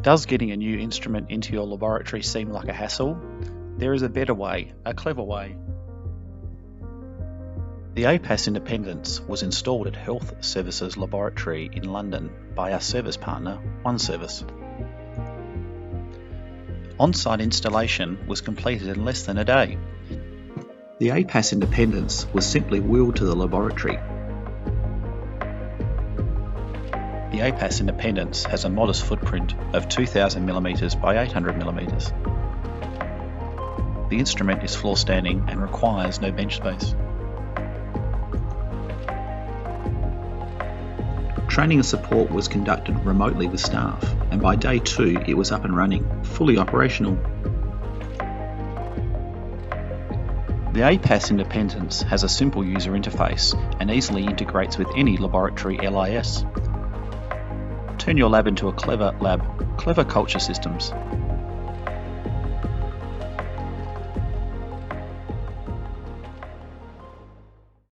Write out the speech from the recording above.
Does getting a new instrument into your laboratory seem like a hassle? There is a better way, a clever way. The APAS Independence was installed at Health Services Laboratory in London by our service partner, OneService. On-site installation was completed in less than a day. The APAS Independence was simply wheeled to the laboratory. The APAS Independence has a modest footprint of 2000mm by 800mm. The instrument is floor standing and requires no bench space. Training and support was conducted remotely with staff, and by day 2 it was up and running, fully operational. The APAS Independence has a simple user interface and easily integrates with any laboratory LIS. Turn your lab into a clever lab, clever culture systems.